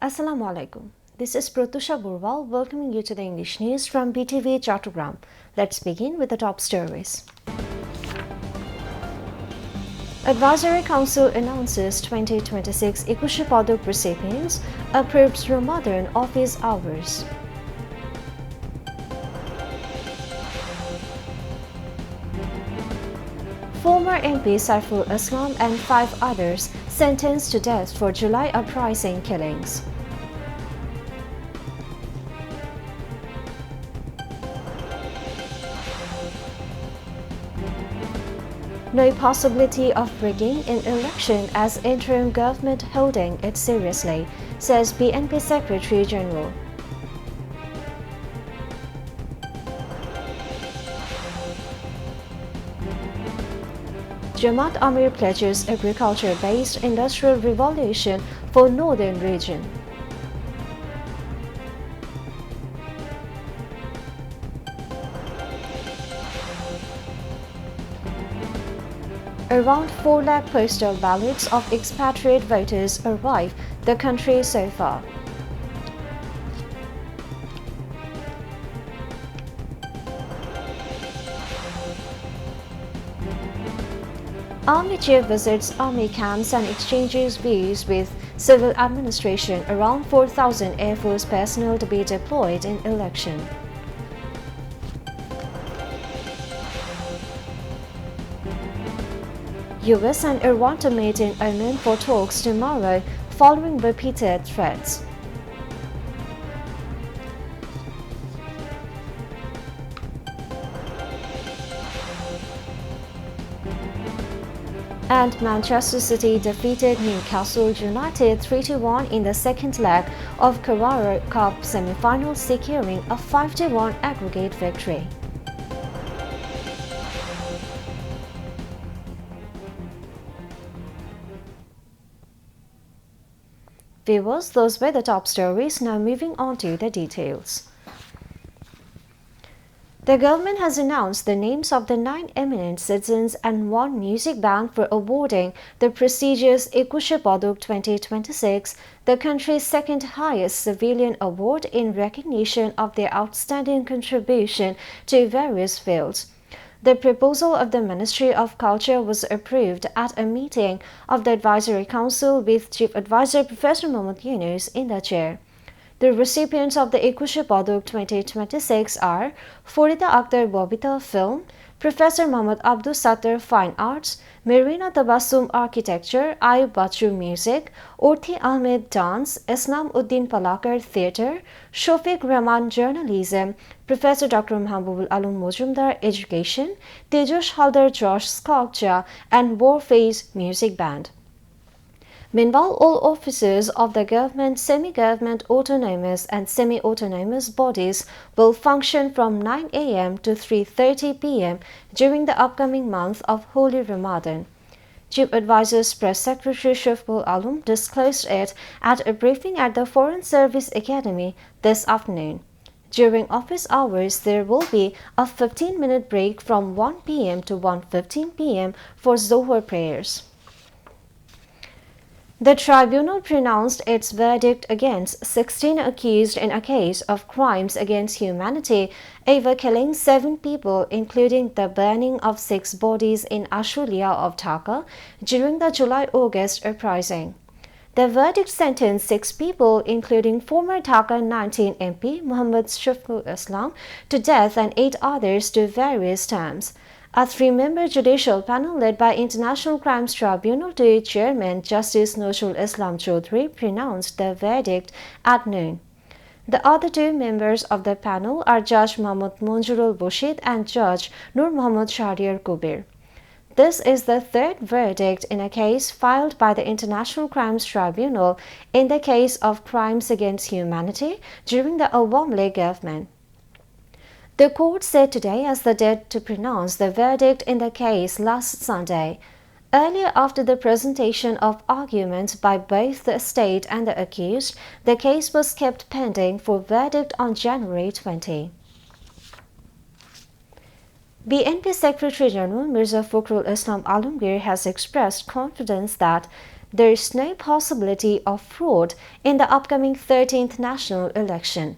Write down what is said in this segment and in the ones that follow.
Assalamu alaikum. This is Pratusha Burwal welcoming you to the English news from Btv-Chattogram. Let's begin with the top stories. Advisory Council announces 2026 Ekushe Padak recipients, approves Ramadan office hours. Former MP Saiful Islam and 5 others sentenced to death for July uprising killings. No possibility of rigging in election as interim government holding it seriously, says BNP Secretary General. Jamaat Amir pledges agriculture-based industrial revolution for northern region. Around 4 lakh postal ballots of expatriate voters arrive the country so far. Army Chief visits army camps and exchanges views with civil administration. Around 4,000 Air Force personnel to be deployed in election. US and Iran to meet in Oman for talks tomorrow following repeated threats. And Manchester City defeated Newcastle United 3-1 in the second leg of Carabao Cup semi-final, securing a 5-1 aggregate victory. Viewers, those were the top stories. Now moving on to the details. The government has announced the names of the 9 eminent citizens and 1 music band for awarding the prestigious Ekushe Padak 2026, the country's second highest civilian award in recognition of their outstanding contribution to various fields. The proposal of the Ministry of Culture was approved at a meeting of the Advisory Council with Chief Advisor Professor Mohammad Yunus in the chair. The recipients of the Ekushe Padak 2026 are Farida Akhtar Bobita Film, Professor Muhammad Abdul Sattar Fine Arts, Marina Tabassum Architecture, Ayub Bachu Music, Orthi Ahmed Dance, Islam Uddin Palakar Theatre, Shofiq Rahman Journalism, Professor Dr. Mahbubul Alam Mojumdar Education, Tejosh Haldar Josh Sculpture, and Warface Music Band. Meanwhile, all officers of the government, semi-government, autonomous and semi-autonomous bodies will function from 9 a.m. to 3:30 p.m. during the upcoming month of Holy Ramadan. Chief Advisor's Press Secretary Shafqul Alam disclosed it at a briefing at the Foreign Service Academy this afternoon. During office hours, there will be a 15-minute break from 1 p.m. to 1:15 p.m. for Zohar prayers. The tribunal pronounced its verdict against 16 accused in a case of crimes against humanity over killing 7 people, including the burning of 6 bodies in Ashulia of Dhaka during the July-August uprising. The verdict sentenced 6 people, including former Dhaka 19 MP Muhammad Shafqul Islam, to death and 8 others to various terms. A 3-member judicial panel led by International Crimes Tribunal to its chairman, Justice Nozul Islam Chaudhry, pronounced the verdict at noon. The other 2 members of the panel are Judge Mohammad Monjurul Boshid and Judge Nur Muhammad Shahriar Kubir. This is the 3rd verdict in a case filed by the International Crimes Tribunal in the case of crimes against humanity during the Awam League government. The court said today as the date to pronounce the verdict in the case last Sunday. Earlier, after the presentation of arguments by both the state and the accused, the case was kept pending for verdict on January 20. BNP Secretary General Mirza Fakhrul Islam Alamgir has expressed confidence that there is no possibility of fraud in the upcoming 13th national election.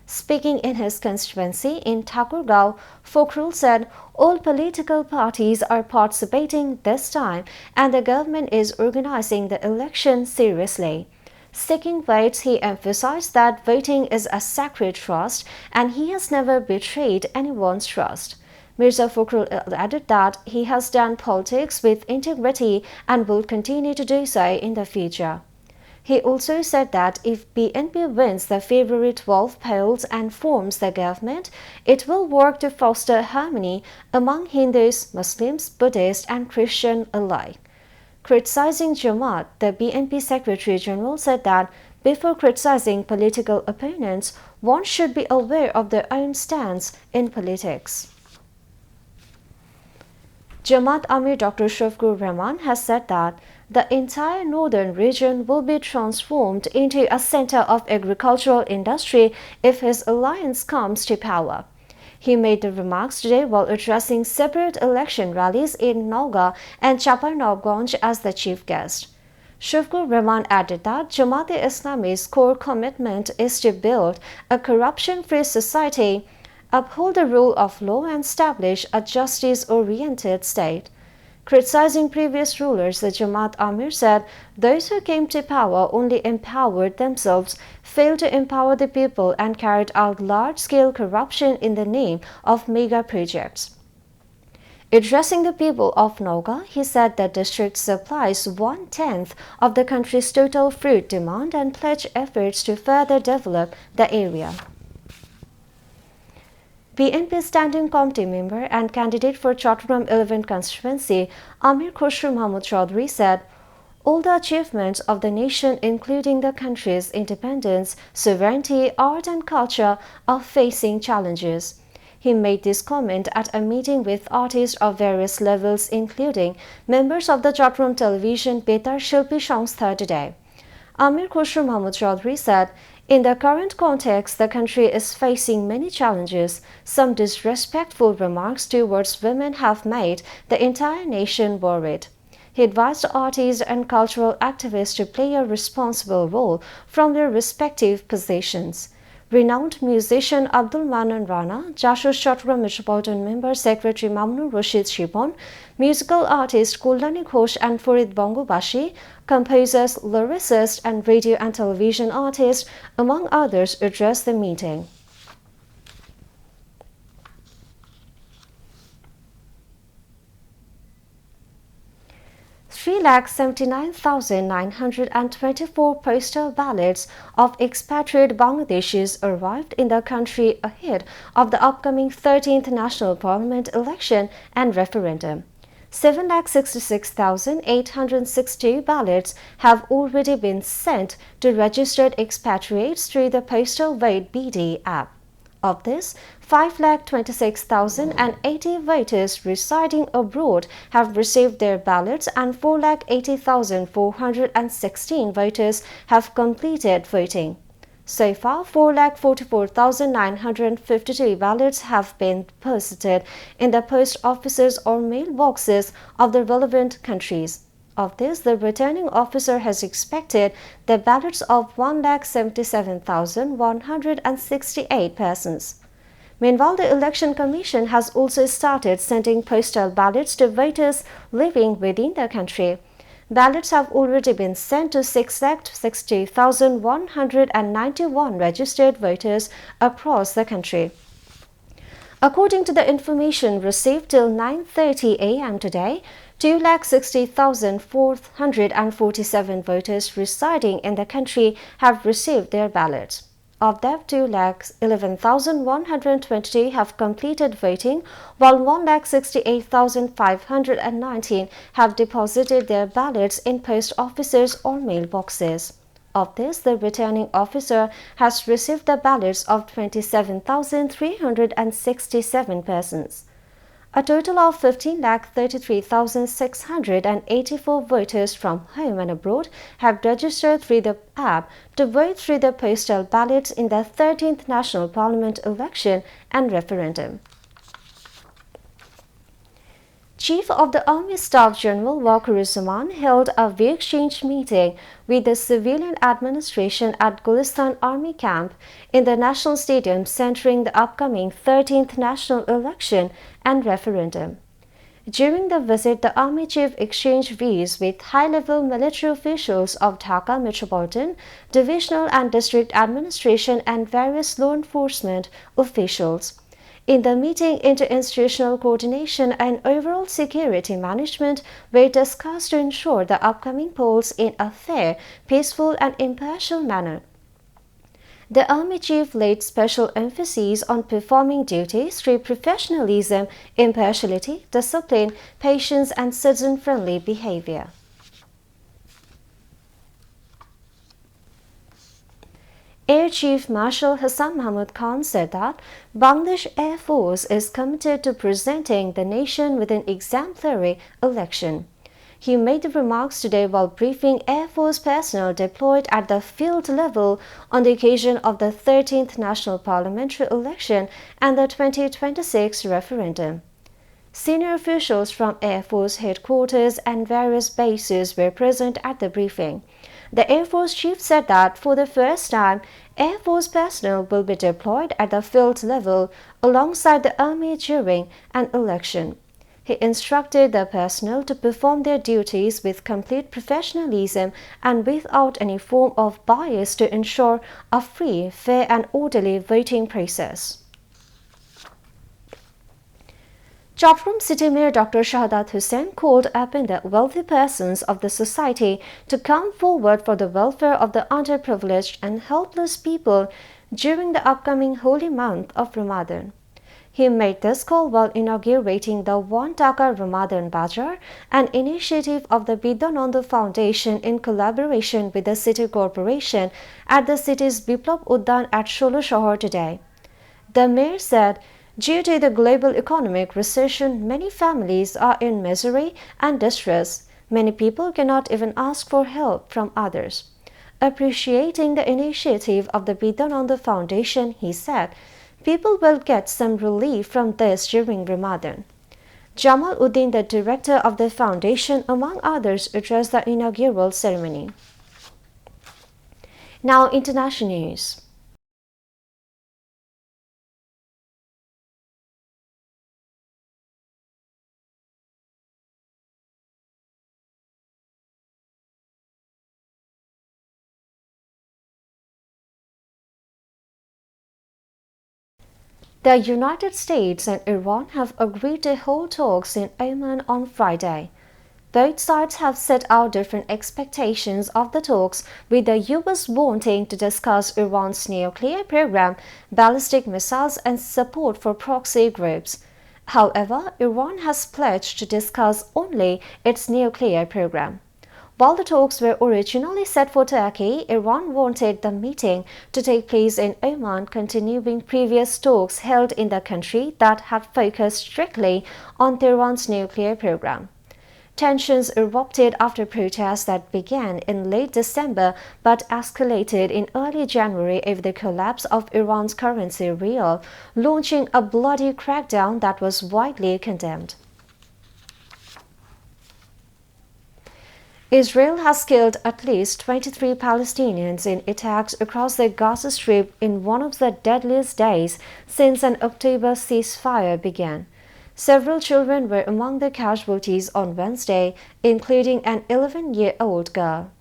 Speaking in his constituency in Thakurgaon, Fokhrul said all political parties are participating this time and the government is organizing the election seriously. Seeking votes, he emphasized that voting is a sacred trust and he has never betrayed anyone's trust. Mirza Fokhrul added that he has done politics with integrity and will continue to do so in the future. He also said that if BNP wins the February 12 polls and forms the government, it will work to foster harmony among Hindus, Muslims, Buddhists, and Christians alike. Criticizing Jamaat, the BNP Secretary General said that before criticizing political opponents, one should be aware of their own stance in politics. Jamaat Amir Dr. Shafqur Rahman has said that the entire northern region will be transformed into a center of agricultural industry if his alliance comes to power. He made the remarks today while addressing separate election rallies in Nauga and Chaparnabganj as the chief guest. Shafqur Rahman added that Jamaat-e-Islami's core commitment is to build a corruption-free society, uphold the rule of law and establish a justice-oriented state. Criticizing previous rulers, the Jamaat Amir said those who came to power only empowered themselves, failed to empower the people and carried out large-scale corruption in the name of mega projects. Addressing the people of Nauga, he said the district supplies 1/10 of the country's total fruit demand and pledged efforts to further develop the area. BNP Standing Committee member and candidate for Chattogram 11 constituency, Amir Khosrow Mahmood Chaudhary said, all the achievements of the nation, including the country's independence, sovereignty, art and culture, are facing challenges. He made this comment at a meeting with artists of various levels, including members of the Chattogram television Betar Shilpi সংস্থা today. Amir Khosrow Mahmood Chaudhary said, in the current context, the country is facing many challenges. Some disrespectful remarks towards women have made the entire nation worried. He advised artists and cultural activists to play a responsible role from their respective positions. Renowned musician Abdul Manan Rana, Jasho's Chattogram Metropolitan Member Secretary Mamnur Rashid Shibon, musical artist Kuldani Ghosh and Farid Bongobashi, composers, lyricists, and radio and television artists, among others, addressed the meeting. Three 379,924 postal ballots of expatriate Bangladeshis arrived in the country ahead of the upcoming 13th National Parliament election and referendum. 766,862 ballots have already been sent to registered expatriates through the Postal Vote BD app. Of this, 5,26,080 voters residing abroad have received their ballots and 4,80,416 voters have completed voting. So far, 4,44,952 ballots have been deposited in the post offices or mailboxes of the relevant countries. Of this, the returning officer has expected the ballots of 1,77,168 persons. Meanwhile, the Election Commission has also started sending postal ballots to voters living within the country. Ballots have already been sent to 660,191 registered voters across the country. According to the information received till 9:30 a.m. today, 260,447 voters residing in the country have received their ballots. Of that, 211,122 have completed voting, while 168,519 have deposited their ballots in post offices or mailboxes. Of this, the returning officer has received the ballots of 27,367 persons. A total of 15,33,684 voters from home and abroad have registered through the app to vote through the postal ballots in the 13th National Parliament election and referendum. Chief of the Army Staff General Waqar held a V-exchange meeting with the civilian administration at Gulistan Army Camp in the National Stadium centering the upcoming 13th national election and referendum. During the visit, the Army Chief exchanged views with high-level military officials of Dhaka Metropolitan, Divisional and District Administration and various law enforcement officials. In the meeting, interinstitutional coordination and overall security management were discussed to ensure the upcoming polls in a fair, peaceful and impartial manner. The Army Chief laid special emphasis on performing duties through professionalism, impartiality, discipline, patience and citizen-friendly behavior. Air Chief Marshal Hassan Mahmud Khan said that Bangladesh Air Force is committed to presenting the nation with an exemplary election. He made the remarks today while briefing Air Force personnel deployed at the field level on the occasion of the 13th National Parliamentary Election and the 2026 referendum. Senior officials from Air Force headquarters and various bases were present at the briefing. The Air Force Chief said that for the first time, Air Force personnel will be deployed at the field level alongside the Army during an election. He instructed the personnel to perform their duties with complete professionalism and without any form of bias to ensure a free, fair and orderly voting process. Chattogram City Mayor Dr. Shahadat Hussain called upon the wealthy persons of the society to come forward for the welfare of the underprivileged and helpless people during the upcoming holy month of Ramadan. He made this call while inaugurating the One Taka Ramadan Bazaar, an initiative of the Bidyananda Foundation in collaboration with the City Corporation at the city's Biplab Uddan at Sholo Shahar today. The mayor said, due to the global economic recession, many families are in misery and distress. Many people cannot even ask for help from others. Appreciating the initiative of the Bidyananda Foundation, he said, people will get some relief from this during Ramadan. Jamal Uddin, the director of the foundation, among others, addressed the inaugural ceremony. Now, international news. The United States and Iran have agreed to hold talks in Oman on Friday. Both sides have set out different expectations of the talks, with the U.S. wanting to discuss Iran's nuclear program, ballistic missiles, and support for proxy groups. However, Iran has pledged to discuss only its nuclear program. While the talks were originally set for Turkey, Iran wanted the meeting to take place in Oman, continuing previous talks held in the country that had focused strictly on Tehran's nuclear program. Tensions erupted after protests that began in late December but escalated in early January over the collapse of Iran's currency rial, launching a bloody crackdown that was widely condemned. Israel has killed at least 23 Palestinians in attacks across the Gaza Strip in one of the deadliest days since an October ceasefire began. Several children were among the casualties on Wednesday, including an 11-year-old girl.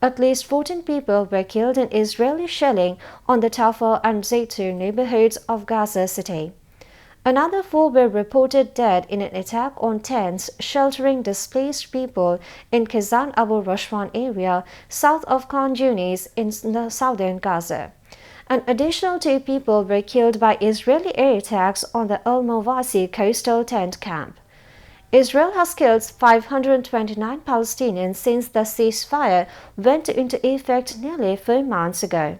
At least 14 people were killed in Israeli shelling on the Tafel and Zaytur neighborhoods of Gaza City. Another 4 were reported dead in an attack on tents sheltering displaced people in Kazan Abu Rashwan area south of Khan Yunis in the southern Gaza. An additional 2 people were killed by Israeli air attacks on the Al Mawasi coastal tent camp. Israel has killed 529 Palestinians since the ceasefire went into effect nearly 4 months ago.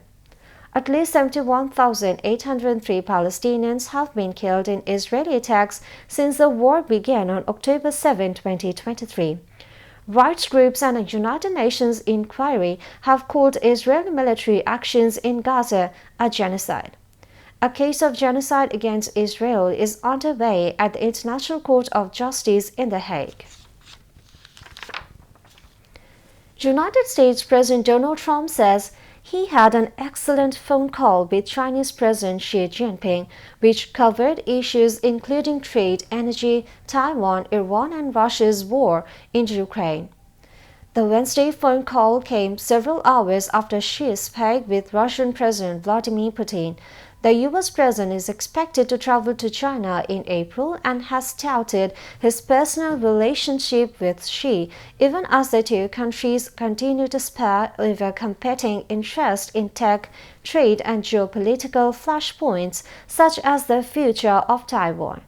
At least 71,803 Palestinians have been killed in Israeli attacks since the war began on October 7, 2023. Rights groups and a United Nations inquiry have called Israeli military actions in Gaza a genocide. A case of genocide against Israel is underway at the International Court of Justice in The Hague. United States President Donald Trump says he had an excellent phone call with Chinese President Xi Jinping, which covered issues including trade, energy, Taiwan, Iran, and Russia's war in Ukraine. The Wednesday phone call came several hours after Xi spoke with Russian President Vladimir Putin. The U.S. president is expected to travel to China in April and has touted his personal relationship with Xi, even as the two countries continue to spar over competing interests in tech, trade, and geopolitical flashpoints, such as the future of Taiwan.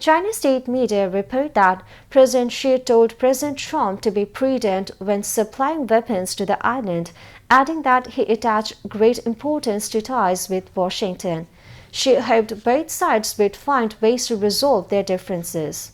Chinese state media report that President Xi told President Trump to be prudent when supplying weapons to the island, adding that he attached great importance to ties with Washington. Xi hoped both sides would find ways to resolve their differences.